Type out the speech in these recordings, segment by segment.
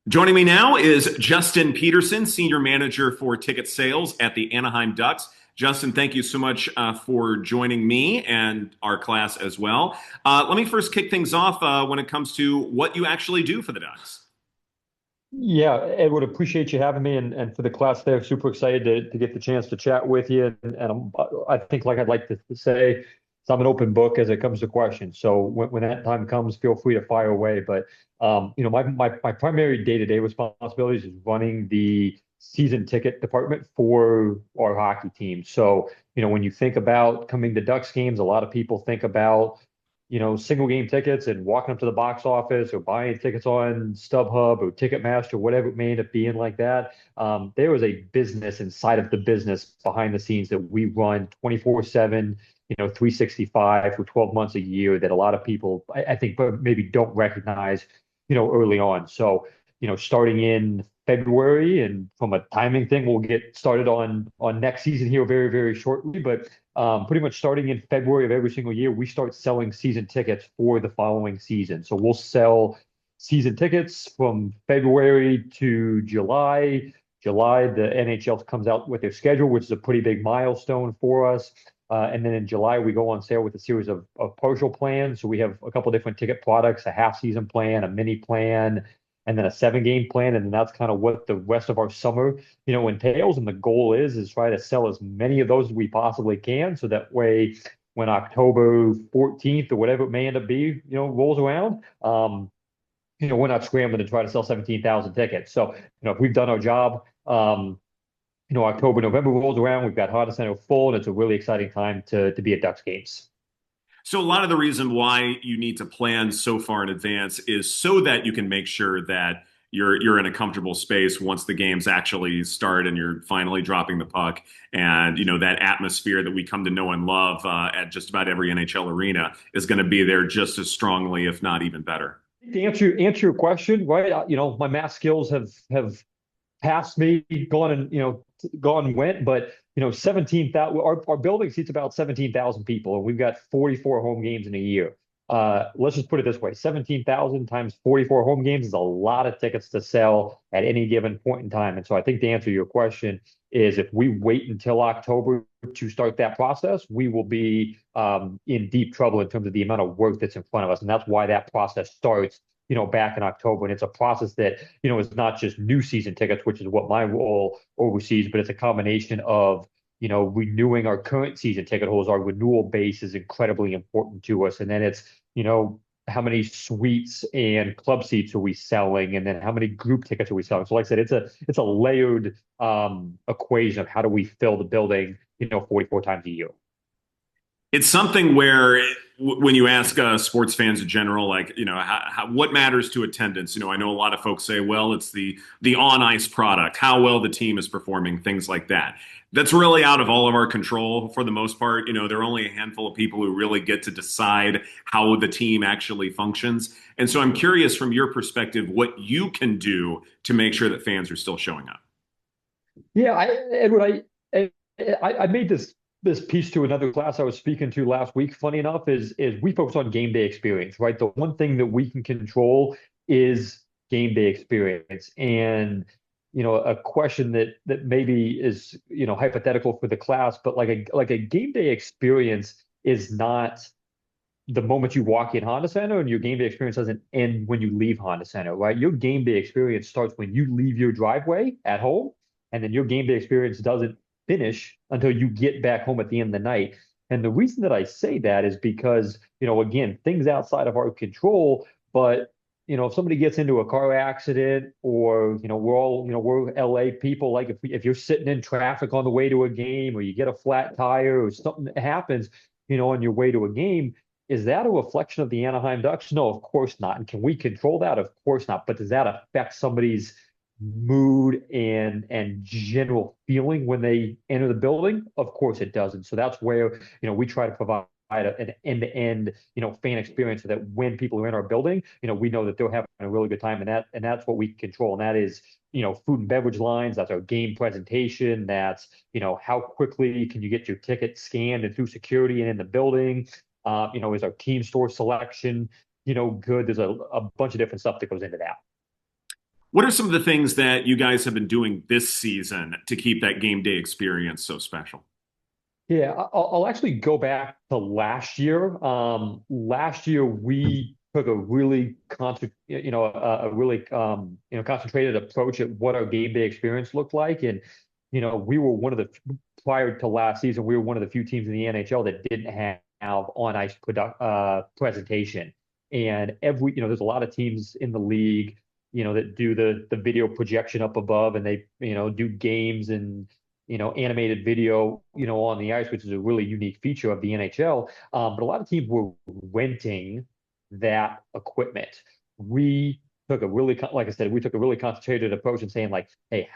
Joining me now is Justin Peterson, Senior Manager for Ticket Sales at the Anaheim Ducks. Justin, thank you so much for joining me and our class as well. Let me first kick things off when it comes to what you actually do for the Ducks. Yeah, Edward, appreciate you having me and for the class there. Super excited to get the chance to chat with you. I think, like I'd like to say, so I'm an open book as it comes to questions. So when that time comes, feel free to fire away. But my primary day-to-day responsibilities is running the season ticket department for our hockey team. So, when you think about coming to Ducks games, a lot of people think about single game tickets and walking up to the box office or buying tickets on StubHub or Ticketmaster, whatever it may end up being like that. There is a business inside of the business behind the scenes that we run 24/7, 365 for 12 months a year that a lot of people, I think, but maybe don't recognize, early on. So, starting in February and from a timing thing, we'll get started on next season here very, very shortly. But pretty much starting in February of every single year, we start selling season tickets for the following season. So we'll sell season tickets from February to July. July, the NHL comes out with their schedule, which is a pretty big milestone for us. And then in July, we go on sale with a series of partial plans. So we have a couple different ticket products, a half season plan, a mini plan, and then a 7 game plan. And then that's kind of what the rest of our summer entails. And the goal is try to sell as many of those as we possibly can. So that way, when October 14th or whatever it may end up be, rolls around, we're not scrambling to try to sell 17,000 tickets. So, if we've done our job, October, November rolls around, we've got Honda Center full, and it's a really exciting time to be at Ducks games. So a lot of the reason why you need to plan so far in advance is so that you can make sure that you're in a comfortable space once the games actually start and you're finally dropping the puck, and that atmosphere that we come to know and love at just about every NHL arena is going to be there just as strongly, if not even better. To answer your question, right? My math skills have past me, gone and went. But 17,000. Our building seats about 17,000 people, and we've got 44 home games in a year. Let's just put it this way: 17,000 times 44 home games is a lot of tickets to sell at any given point in time. And so I think the answer to your question is if we wait until October to start that process, we will be in deep trouble in terms of the amount of work that's in front of us. And that's why that process starts back in October. And it's a process that, is not just new season tickets, which is what my role oversees, but it's a combination of, renewing our current season ticket holders. Our renewal base is incredibly important to us. And then it's, how many suites and club seats are we selling? And then how many group tickets are we selling? So like I said, it's a layered equation of how do we fill the building, 44 times a year. It's something where when you ask sports fans in general, like, what matters to attendance? I know a lot of folks say, well, it's the on ice product, how well the team is performing, things like that. That's really out of all of our control for the most part. There are only a handful of people who really get to decide how the team actually functions. And so I'm curious from your perspective, what you can do to make sure that fans are still showing up. Yeah, Edward, I made this piece to another class I was speaking to last week. Funny enough, is we focus on game day experience, right? The one thing that we can control is game day experience. And a question that maybe is hypothetical for the class, but like a game day experience is not the moment you walk in Honda Center, and your game day experience doesn't end when you leave Honda Center, right? Your game day experience starts when you leave your driveway at home, and then your game day experience doesn't finish until you get back home at the end of the night. And the reason that I say that is because, again, things outside of our control, but if somebody gets into a car accident or, we're LA people, like if you're sitting in traffic on the way to a game or you get a flat tire or something that happens, on your way to a game, is that a reflection of the Anaheim Ducks? No, of course not. And can we control that? Of course not. But does that affect somebody's mood and general feeling when they enter the building? Of course it does. And so that's where, we try to provide an end-to-end, fan experience so that when people are in our building, we know that they're having a really good time. And that's what we control. And that is, food and beverage lines. That's our game presentation. That's, how quickly can you get your ticket scanned and through security and in the building? Is our team store selection, good? There's a bunch of different stuff that goes into that. What are some of the things that you guys have been doing this season to keep that game day experience so special? Yeah, I'll actually go back to last year. Last year we took a really a really concentrated approach at what our game day experience looked like, and we were one of the prior to last season we were one of the few teams in the NHL that didn't have on ice product presentation, and there's a lot of teams in the league that do the video projection up above, and they do games and animated video, on the ice, which is a really unique feature of the NHL. But a lot of teams were renting that equipment. We took a really, like I said, we took a really concentrated approach in saying like, hey,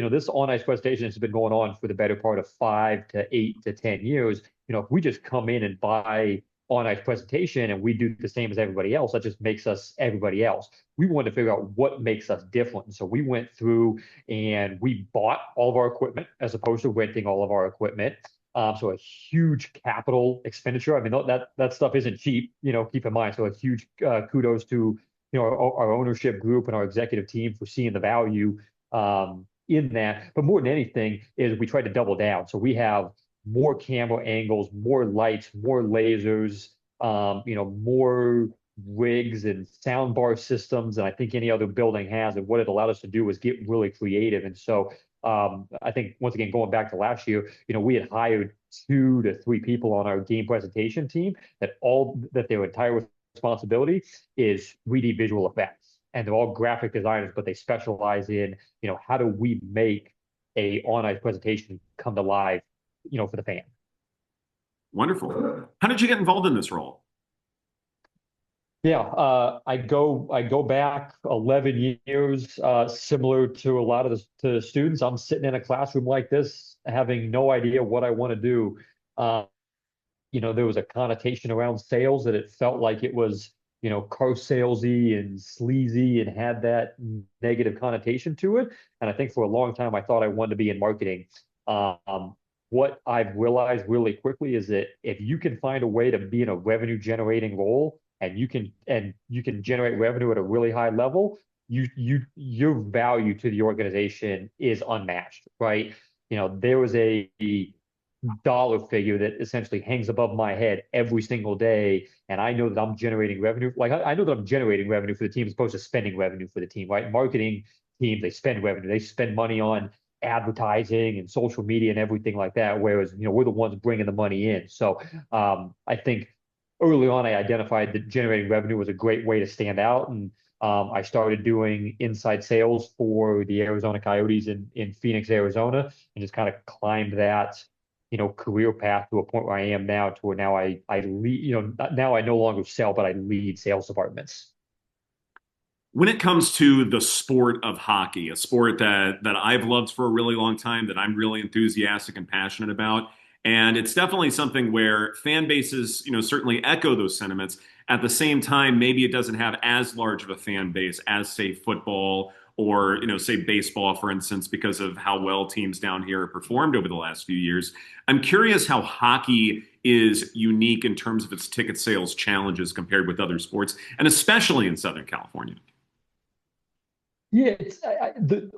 this on ice presentation has been going on for the better part of 5 to 8 to 10 years. If we just come in and buy on ice presentation and we do the same as everybody else, that just makes us everybody else. We wanted to figure out what makes us different. And so we went through and we bought all of our equipment as opposed to renting all of our equipment. So a huge capital expenditure. I mean, that stuff isn't cheap, keep in mind. So a huge kudos to our ownership group and our executive team for seeing the value in that. But more than anything is we tried to double down. So we have more camera angles, more lights, more lasers, more rigs and soundbar systems than I think any other building has. And what it allowed us to do was get really creative. And so I think once again, going back to last year, we had hired 2 to 3 people on our game presentation team that their entire responsibility is 3D visual effects. And they're all graphic designers, but they specialize in, how do we make a on-ice presentation come to life, for the fan. Wonderful. How did you get involved in this role? Yeah, I go back 11 years, similar to a lot of the students. I'm sitting in a classroom like this, having no idea what I want to do. Uh, there was a connotation around sales that it felt like it was, car salesy and sleazy and had that negative connotation to it. And I think for a long time, I thought I wanted to be in marketing. What I've realized really quickly is that if you can find a way to be in a revenue generating role and you can generate revenue at a really high level, your value to the organization is unmatched, right? There was a dollar figure that essentially hangs above my head every single day. And I know that I'm generating revenue. Like I know that I'm generating revenue for the team as opposed to spending revenue for the team, right? Marketing teams, they spend revenue. They spend money on advertising and social media and everything like that. Whereas, we're the ones bringing the money in. So I think early on, I identified that generating revenue was a great way to stand out. And I started doing inside sales for the Arizona Coyotes in Phoenix, Arizona, and just kind of climbed that career path to a point where I am now, to where now I lead, now I no longer sell, but I lead sales departments. When it comes to the sport of hockey, a sport that I've loved for a really long time, that I'm really enthusiastic and passionate about, and it's definitely something where fan bases, certainly echo those sentiments. At the same time, maybe it doesn't have as large of a fan base as, say, football or, say, baseball, for instance, because of how well teams down here have performed over the last few years. I'm curious how hockey is unique in terms of its ticket sales challenges compared with other sports, and especially in Southern California. Yeah,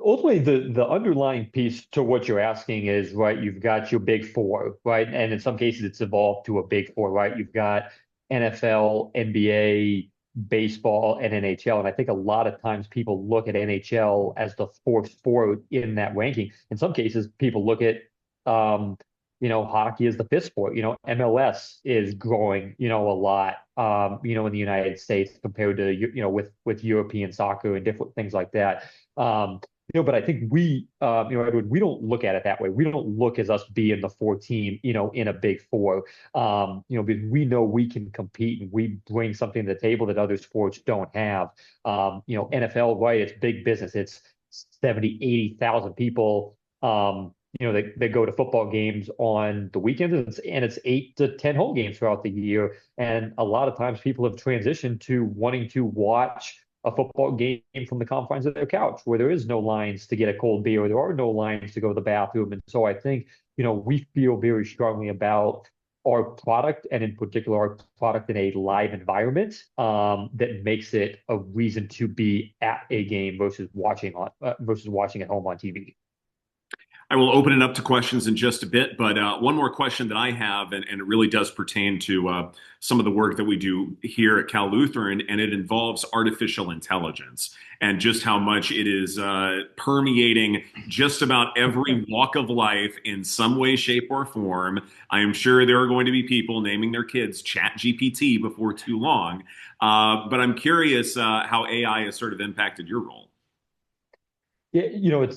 ultimately the underlying piece to what you're asking is, right, you've got your big four, right? And in some cases it's evolved to a big four, right? You've got NFL, NBA, baseball, and NHL. And I think a lot of times people look at NHL as the fourth sport in that ranking. In some cases, people look at hockey is the fifth sport. MLS is growing, a lot, in the United States compared to, with European soccer and different things like that. But I think Edward, we don't look at it that way. We don't look as us being the four team, in a big four, because we know we can compete and we bring something to the table that other sports don't have. NFL, right? It's big business. It's 70, 80,000 people. They go to football games on the weekends, and it's 8 to 10 home games throughout the year. And a lot of times people have transitioned to wanting to watch a football game from the confines of their couch, where there is no lines to get a cold beer, or there are no lines to go to the bathroom. And so I think, we feel very strongly about our product, and in particular our product in a live environment, that makes it a reason to be at a game versus watching at home on TV. I will open it up to questions in just a bit, but one more question that I have, and it really does pertain to some of the work that we do here at Cal Lutheran, and it involves artificial intelligence and just how much it is permeating just about every walk of life in some way, shape, or form. I am sure there are going to be people naming their kids Chat GPT before too long, but I'm curious how AI has sort of impacted your role. Yeah,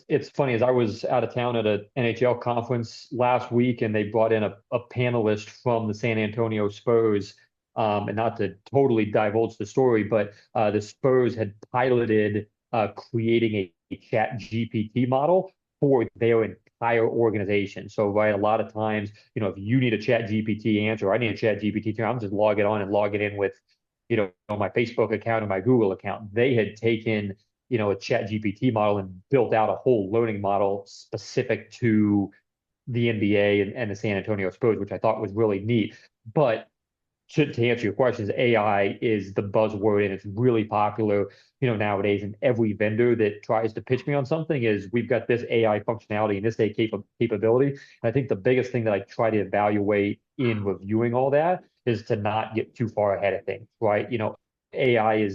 it's funny as I was out of town at an NHL conference last week, and they brought in a panelist from the San Antonio Spurs. And not to totally divulge the story, but the Spurs had piloted creating a Chat GPT model for their entire organization. So, right, a lot of times, if you need a Chat GPT answer, or I need a Chat GPT answer, I'm just log it on and log it in with, my Facebook account or my Google account. They had taken a chat GPT model and built out a whole learning model specific to the NBA and the San Antonio Spurs, which I thought was really neat. But to answer your questions, AI is the buzzword and it's really popular, nowadays. And every vendor that tries to pitch me on something is we've got this AI functionality and this capability. And I think the biggest thing that I try to evaluate in reviewing all that is to not get too far ahead of things, right? AI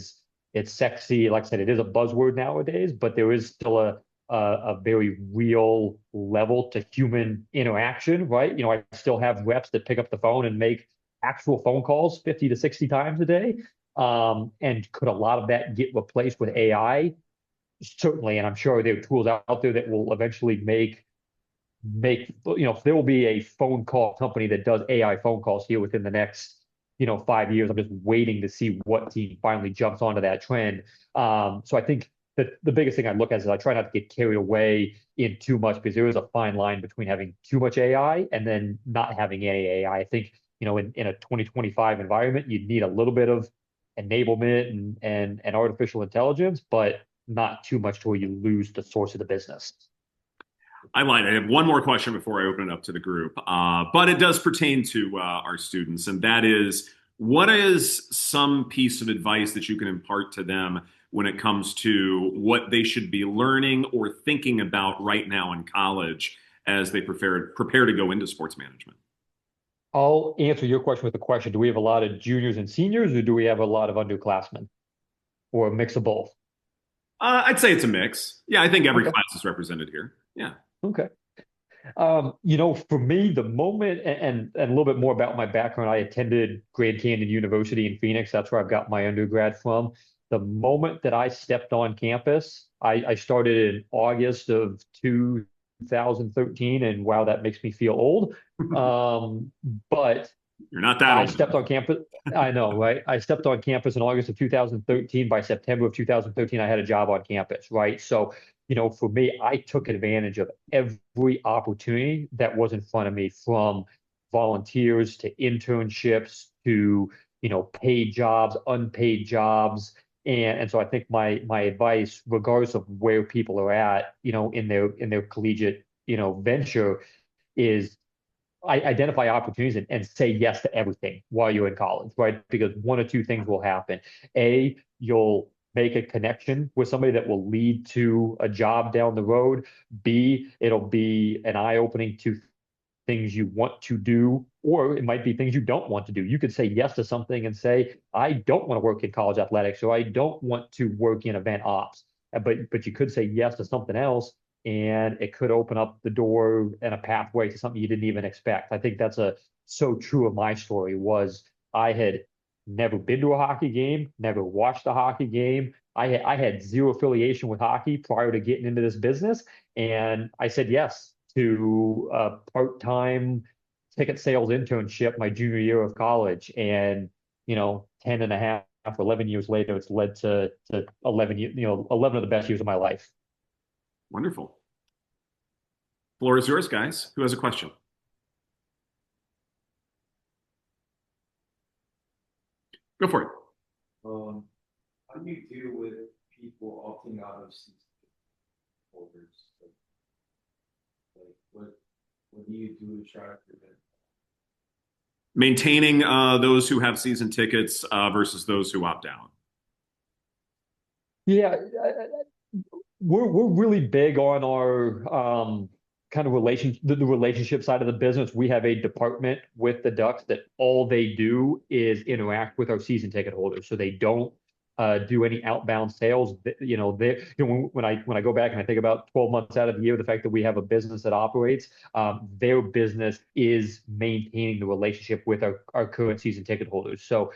it's sexy. Like I said, it is a buzzword nowadays, but there is still a very real level to human interaction, right? I still have reps that pick up the phone and make actual phone calls 50 to 60 times a day. And could a lot of that get replaced with AI? Certainly. And I'm sure there are tools out there that will eventually there will be a phone call company that does AI phone calls here within the next 5 years. I'm just waiting to see what team finally jumps onto that trend. So I think that the biggest thing I look at is I try not to get carried away in too much, because there is a fine line between having too much AI and then not having any AI. I think in a 2025 environment you need a little bit of enablement and artificial intelligence, but not too much to where you lose the source of the business. I lied. I have one more question before I open it up to the group, but it does pertain to our students, and that is, what is some piece of advice that you can impart to them when it comes to what they should be learning or thinking about right now in college as they prepare to go into sports management? I'll answer your question with a question. Do we have a lot of juniors and seniors, or do we have a lot of underclassmen, or a mix of both? I'd say it's a mix. Yeah, I think every Okay. class is represented here. Yeah. Okay. For me, the moment, and a little bit more about my background, I attended Grand Canyon University in Phoenix. That's where I've got my undergrad from. The moment that I stepped on campus, I started in August of 2013, and wow, that makes me feel old. But You're not that I old. stepped on campus. I know, right? I stepped on campus in August of 2013. By September of 2013, I had a job on campus, right? So, for me, I took advantage of every opportunity that was in front of me, from volunteers to internships to, paid jobs, unpaid jobs. And so I think my advice, regardless of where people are at, in their collegiate, venture, is I identify opportunities and say yes to everything while you're in college, right? Because one or two things will happen. A, you'll make a connection with somebody that will lead to a job down the road. B, it'll be an eye-opening to things you want to do, or it might be things you don't want to do. You could say yes to something and say, I don't want to work in college athletics, or I don't want to work in event ops. But you could say yes to something else, and it could open up the door and a pathway to something you didn't even expect. I think that's so true of my story. Was I had never been to a hockey game, never watched a hockey game. I had zero affiliation with hockey prior to getting into this business, and I said yes to a part-time ticket sales internship my junior year of college. And, 10 and a half, 11 years later, it's led to 11, 11 of the best years of my life. Wonderful. Floor is yours, guys. Who has a question? Go for it. Um, how do you deal with people opting out of season holders? Like what do you do to try to prevent? Maintaining those who have season tickets versus those who opt out. Yeah, we're really big on our kind of the relationship side of the business. We have a department with the Ducks that all they do is interact with our season ticket holders. So they don't do any outbound sales. When I go back and I think about 12 months out of the year, the fact that we have a business that operates, their business is maintaining the relationship with our current season ticket holders. So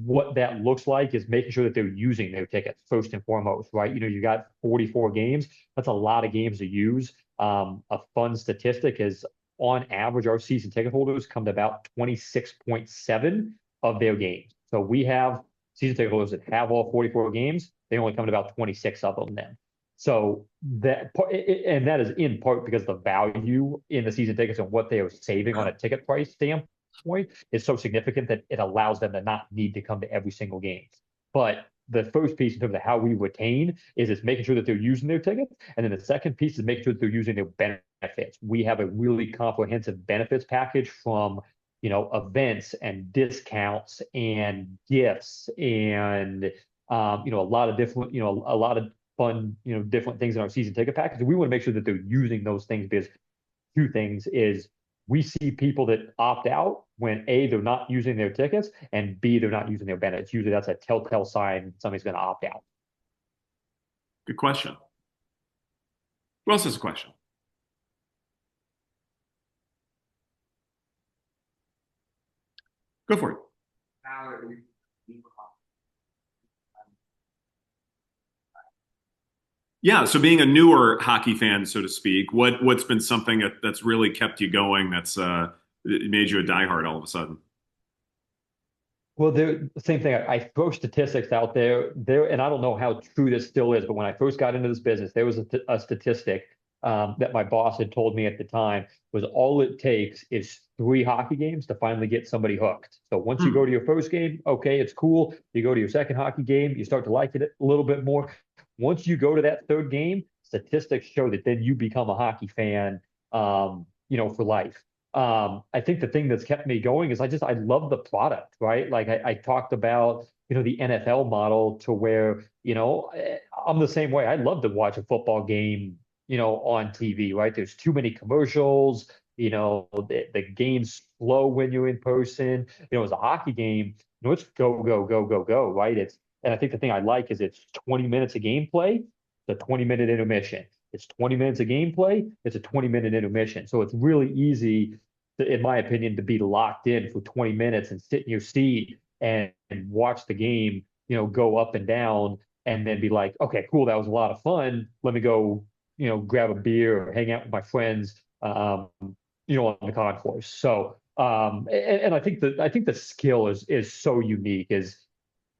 what that looks like is making sure that they're using their tickets first and foremost, right? You got 44 games. That's a lot of games to use. A fun statistic is on average, our season ticket holders come to about 26.7 of their games. So we have season ticket holders that have all 44 games. They only come to about 26 of them then. So and that is in part because the value in the season tickets and what they are saving on a ticket price standpoint is so significant that it allows them to not need to come to every single game. But the first piece in terms of how we retain is it's making sure that they're using their tickets. And then the second piece is making sure that they're using their benefits. We have a really comprehensive benefits package from events and discounts and gifts and a lot of different, a lot of fun, different things in our season ticket package. We want to make sure that they're using those things because two things is we see people that opt out when A, they're not using their tickets, and B, they're not using their benefits. Usually that's a telltale sign somebody's going to opt out. Good question. Who else has a question? Go for it. Yeah, so being a newer hockey fan, so to speak, what's been something that's really kept you going, that's made you a diehard all of a sudden? Well, the same thing. I throw statistics out there, and I don't know how true this still is, but when I first got into this business, there was a statistic that my boss had told me at the time was all it takes is 3 hockey games to finally get somebody hooked. So once you Hmm. go to your first game, okay, it's cool. You go to your second hockey game, you start to like it a little bit more. Once you go to that third game, statistics show that then you become a hockey fan, for life. I think the thing that's kept me going is I love the product, right? Like I talked about, the NFL model to where, I'm the same way. I'd love to watch a football game, on TV, right? There's too many commercials, the game's slow when you're in person. As a hockey game, it's go, go, go, go, go, right? And I think the thing I like is it's 20 minutes of gameplay, the 20-minute intermission. It's 20 minutes of gameplay, it's a 20-minute intermission. So it's really easy in my opinion, to be locked in for 20 minutes and sit in your seat and watch the game, go up and down, and then be like, okay, cool, that was a lot of fun. Let me go, grab a beer or hang out with my friends, on the concourse. So, and I think the skill is so unique.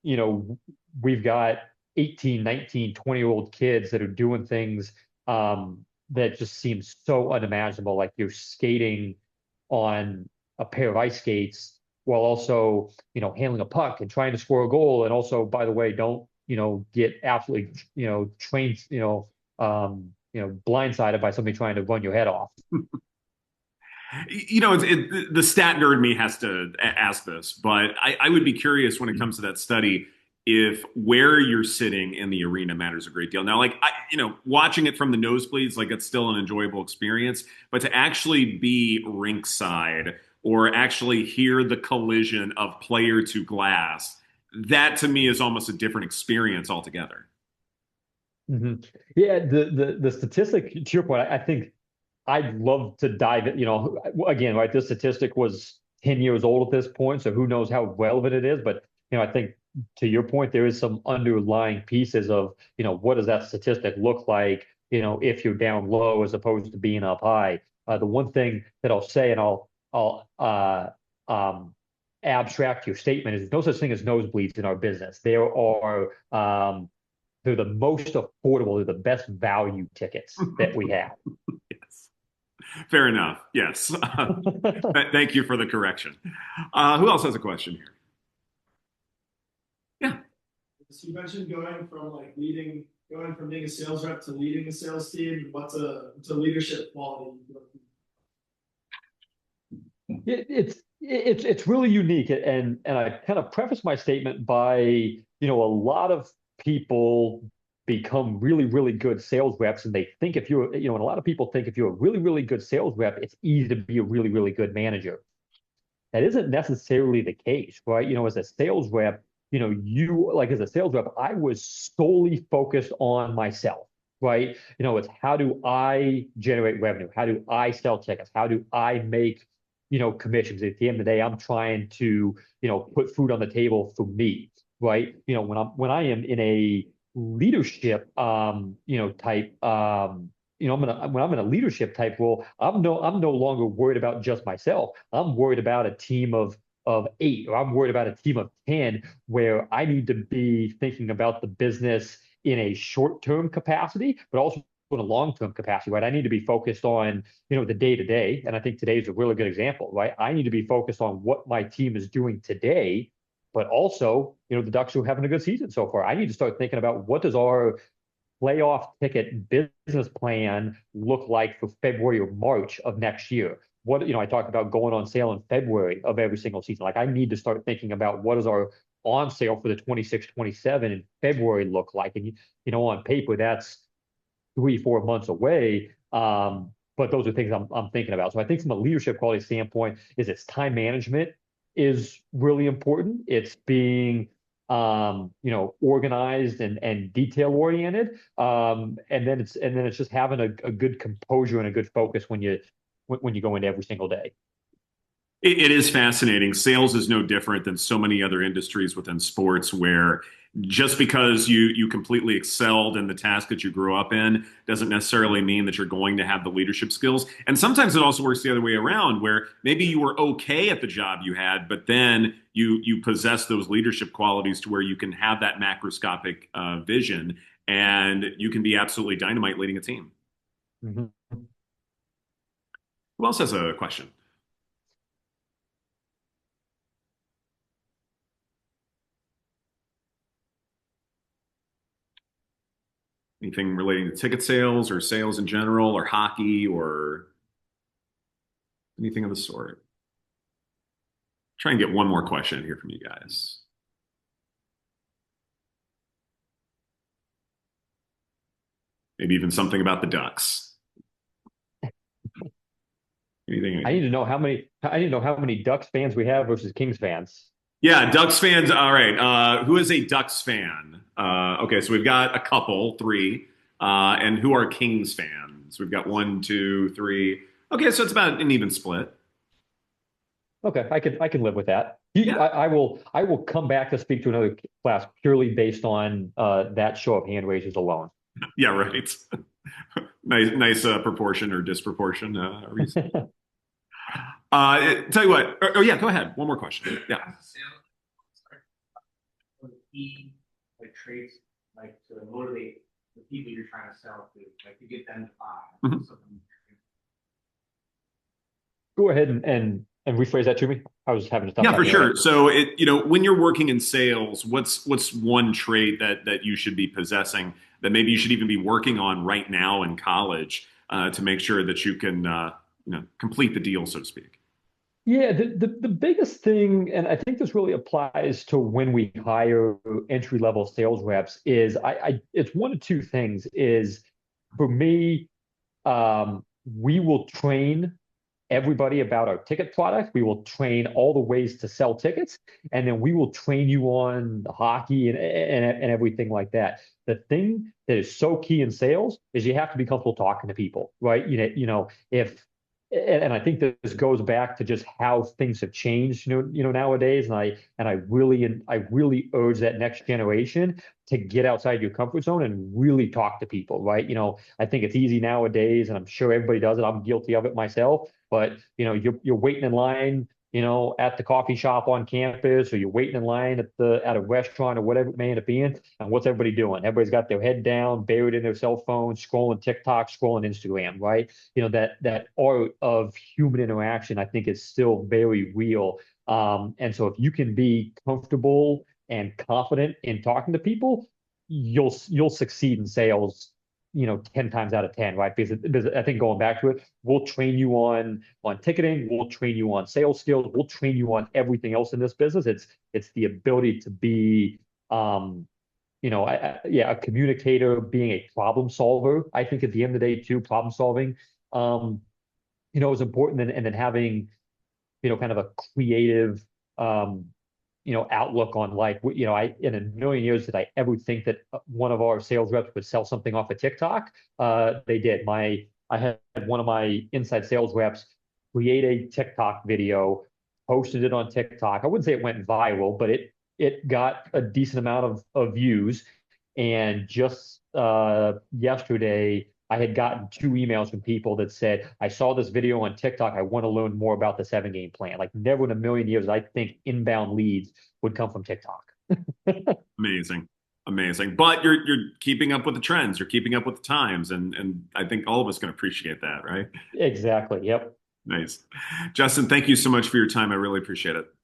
You know, we've got 18, 19, 20-year-old kids that are doing things that just seem so unimaginable. Like you're skating on a pair of ice skates while also, handling a puck and trying to score a goal. And also, by the way, don't, get absolutely, trained, blindsided by somebody trying to run your head off. The stat nerd me has to ask this, but I would be curious when it comes to that study if where you're sitting in the arena matters a great deal. Now, like watching it from the nosebleeds, like it's still an enjoyable experience, but to actually be rinkside or actually hear the collision of player to glass, that to me is almost a different experience altogether. Mhm. Yeah, the statistic to your point, I think I'd love to dive in, again, right? This statistic was 10 years old at this point, so who knows how relevant it is. But, I think to your point, there is some underlying pieces of, what does that statistic look like, if you're down low as opposed to being up high. The one thing that I'll say, and I'll abstract your statement, is no such thing as nosebleeds in our business. They're the most affordable, they're the best value tickets that we have. Yes. Fair enough. Yes. Thank you for the correction. Who else has a question here? Yeah. So you mentioned going from being a sales rep to leading a sales team. What's a leadership quality? It's It's really unique, and I kind of preface my statement by, a lot of people become really, really good sales reps, and they think if you're, and a lot of people think if you're a really, really good sales rep, it's easy to be a really, really good manager. That isn't necessarily the case, right? As a sales rep, you like as a sales rep, I was solely focused on myself, right? It's how do I generate revenue? How do I sell tickets? How do I make, commissions? At the end of the day, I'm trying to, put food on the table for me, right? When I am in a leadership, type, when I'm in a leadership type role, I'm no longer worried about just myself. I'm worried about a team of eight, or I'm worried about a team of 10, where I need to be thinking about the business in a short-term capacity, but also in a long-term capacity, right? I need to be focused on, the day to day. And I think today is a really good example, right? I need to be focused on what my team is doing today, but also, the Ducks are having a good season so far. I need to start thinking about what does our playoff ticket business plan look like for February or March of next year? I talked about going on sale in February of every single season. Like I need to start thinking about what does our on sale for the 26, 27 in February look like? And on paper, that's 3, 4 months away. But those are things I'm thinking about. So I think from a leadership quality standpoint, is its time management is really important. It's being organized and detail oriented. And then it's just having a good composure and a good focus when you go into every single day. It is fascinating. Sales is no different than so many other industries within sports where just because you completely excelled in the task that you grew up in doesn't necessarily mean that you're going to have the leadership skills. And sometimes it also works the other way around where maybe you were okay at the job you had, but then you possess those leadership qualities to where you can have that macroscopic vision and you can be absolutely dynamite leading a team. Mhm. Who else has a question? Anything relating to ticket sales or sales in general or hockey or anything of the sort? Try and get one more question here from you guys. Maybe even something about the Ducks. I need Anything? to know how many. I need to know how many Ducks fans we have versus Kings fans. Yeah, Ducks fans. All right. Who is a Ducks fan? Okay, so we've got a couple, three. And who are Kings fans? We've got one, two, three. Okay, so it's about an even split. Okay, I can live with that. You, Yeah, I will come back to speak to another class purely based on that show of hand raises alone. yeah, right. Nice proportion or disproportion reason. Tell you what. Oh, yeah, go ahead. One more question. Yeah. As a sales, what key like traits like to motivate the people you're trying to sell to, like to get them to buy Mhm. something. Go ahead and rephrase that to me. I was having a tough Yeah, time for hearing sure. it. So when you're working in sales, what's one trait that you should be possessing that maybe you should even be working on right now in college to make sure that you can complete the deal, so to speak. Yeah, the biggest thing, and I think this really applies to when we hire entry level sales reps, is it's one of two things. Is for me, we will train everybody about our ticket product. We will train all the ways to sell tickets, and then we will train you on the hockey and everything like that. The thing that is so key in sales is you have to be comfortable talking to people, right? If and I think that this goes back to just how things have changed, nowadays. And I really urge that next generation to get outside your comfort zone and really talk to people, right? I think it's easy nowadays, and I'm sure everybody does it. I'm guilty of it myself. But you're waiting in line, at the coffee shop on campus, or you're waiting in line at a restaurant or whatever it may end up being. And what's everybody doing? Everybody's got their head down, buried in their cell phone, scrolling TikTok, scrolling Instagram, right? That art of human interaction, I think, is still very real. And so if you can be comfortable and confident in talking to people, you'll succeed in sales 10 times out of 10, right? Because I think going back to it, we'll train you on ticketing, we'll train you on sales skills, we'll train you on everything else in this business. It's the ability to be yeah, a communicator, being a problem solver. I think at the end of the day, too, problem solving, is important, and then having, kind of a creative, outlook on life. I in a million years did I ever think that one of our sales reps would sell something off of TikTok. They did. I had one of my inside sales reps create a TikTok video, posted it on TikTok. I wouldn't say it went viral, but it got a decent amount of views. And just yesterday, I had gotten 2 emails from people that said, I saw this video on TikTok. I want to learn more about the 7 game plan. Like, never in a million years, I think inbound leads would come from TikTok. Amazing. Amazing. But you're keeping up with the trends, you're keeping up with the times, and I think all of us can appreciate that, right? Exactly. Yep. Nice. Justin, thank you so much for your time. I really appreciate it.